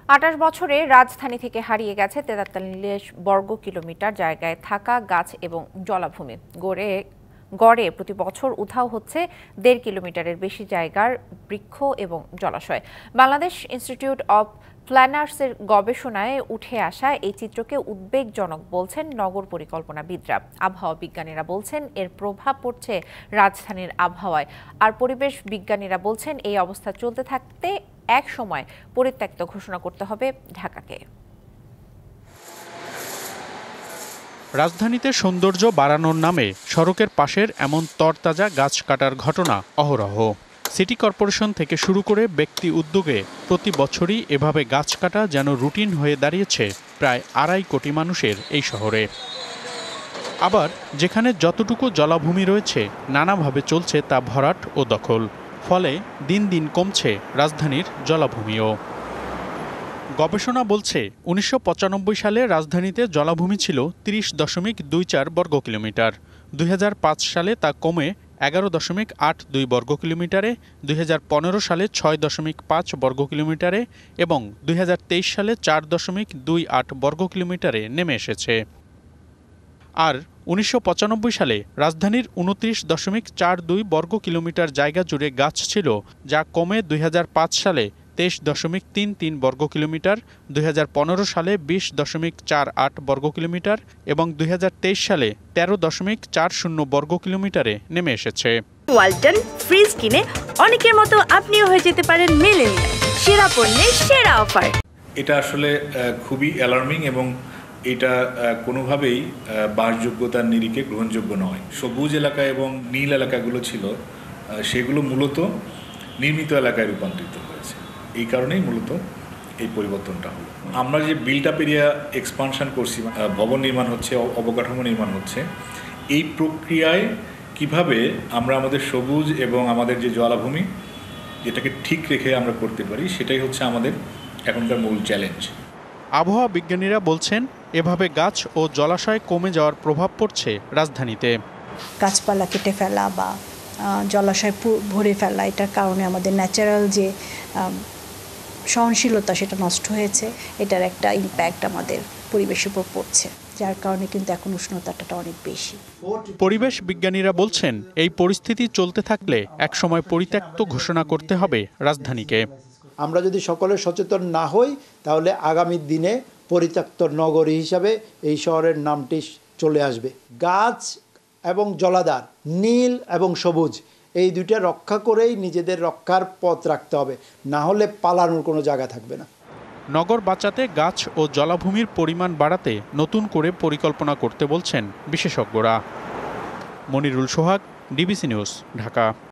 ২৮ বছরে রাজধানী থেকে হারিয়ে গেছে ৪৩ বর্গ কিলোমিটার জায়গায় থাকা গাছ এবং জলাভূমি। গড়ে প্রতি বছর উধাও হচ্ছে ১.৫ কিলোমিটারের বেশি জায়গার বৃক্ষ এবং জলাশয়। বাংলাদেশ ইনস্টিটিউট অব প্ল্যানার্সের গবেষণায় উঠে আসা এই চিত্রকে উদ্বেগজনক বলছেন নগর পরিকল্পনাবিদরা। আবহাওয়া বিজ্ঞানীরা বলছেন এর প্রভাব পড়ছে রাজধানীর আবহাওয়ায়। আর পরিবেশ বিজ্ঞানীরা বলছেন এই অবস্থা চলতে থাকতে এক সময় পরিত্যক্ত ঘোষণা করতে হবে ঢাকাকে। রাজধানীতে সৌন্দর্য বাড়ানোর নামে সড়কের পাশের এমন তরতাজা গাছ কাটার ঘটনা অহরহ। সিটি কর্পোরেশন থেকে শুরু করে ব্যক্তি উদ্যোগে প্রতি বছরই এভাবে গাছ কাটা যেন রুটিন হয়ে দাঁড়িয়েছে প্রায় ২.৫ কোটি মানুষের এই শহরে। আবার যেখানে যতটুকু জলাভূমি রয়েছে নানাভাবে চলছে তা ভরাট ও দখল। ফলে দিন দিন কমছে রাজধানীর জলাভূমিও। গবেষণা বলছে ১৯৯৫ সালে রাজধানীতে জলাভূমি ছিল ৩০.২৪ বর্গ কিলোমিটার। ২০০৫ সালে তা কমে ১১.৮২ বর্গ কিলোমিটারে, ২০১৫ সালে ৬.৫ বর্গ কিলোমিটারে এবং ২০২৩ সালে ৪.28 বর্গ কিলোমিটারে নেমে এসেছে। আর ১৯৯৫ সালে রাজধানীর ২৯.৪২ বর্গ কিলোমিটার জায়গা জুড়ে গাছ ছিল, যা কমে ২০০৫ সালে ২৩.৩৩ বর্গ কিলোমিটার, ২০১৫ সালে ২০.৪৮ বর্গ কিলোমিটার এবং ২০২৩ সালে ১৩.৪০ বর্গ কিলোমিটারে নেমে এসেছে। ওয়ালটন ফ্রিজ কিনে অনেকের মতো আপনিও হয়ে যেতে পারেন মিলেনিয়াল সেরা পণ্যের সেরা অফার। এটা আসলে খুবই অ্যালার্মিং এবং এটা কোনোভাবেই বাসযোগ্যতার নিরিখে গ্রহণযোগ্য নয়। সবুজ এলাকা এবং নীল এলাকাগুলো ছিল, সেগুলো মূলত নির্মিত এলাকায় রূপান্তরিত হয়েছে। এই কারণেই মূলত এই পরিবর্তনটা হলো। আমরা যে বিল্ট আপ এরিয়া এক্সপানশন করছি, ভবন নির্মাণ হচ্ছে, অবকাঠামো নির্মাণ হচ্ছে, এই প্রক্রিয়ায় কিভাবে আমরা আমাদের সবুজ এবং আমাদের যে জলাভূমি এটাকে ঠিক রেখে আমরা করতে পারি, সেটাই হচ্ছে আমাদের এখনকার মূল চ্যালেঞ্জ। আবহাওয়া বিজ্ঞানীরা বলছেন এভাবে গাছ ও জলাশয় কমে যাওয়ার প্রভাব পড়ছে রাজধানীতে। গাছপালা কেটে ফেলা বা জলাশয় ভরে ফেলা, এটার কারণে আমাদের ন্যাচারাল যে সহনশীলতা সেটা নষ্ট হয়েছে। এটার একটা ইম্প্যাক্ট আমাদের পরিবেশের উপর পড়ছে, যার কারণে কিন্তু এখন উষ্ণতাটা অনেক বেশি। পরিবেশ বিজ্ঞানীরা বলছেন এই পরিস্থিতি চলতে থাকলে একসময় পরিত্যক্ত ঘোষণা করতে হবে রাজধানীকে। আমরা যদি সকলে সচেতন না হই তাহলে আগামী দিনে পরিত্যক্ত নগরী হিসাবে এই শহরের নামটি চলে আসবে। গাছ এবং জলাধার, নীল এবং সবুজ, এই দুইটা রক্ষা করেই নিজেদের রক্ষার পথ রাখতে হবে, না হলে পালানোর কোনো জায়গা থাকবে না। নগর বাঁচাতে গাছ ও জলাভূমির পরিমাণ বাড়াতে নতুন করে পরিকল্পনা করতে বলছেন বিশেষজ্ঞরা। মনিরুল সোহাগ, ডিবিসি নিউজ, ঢাকা।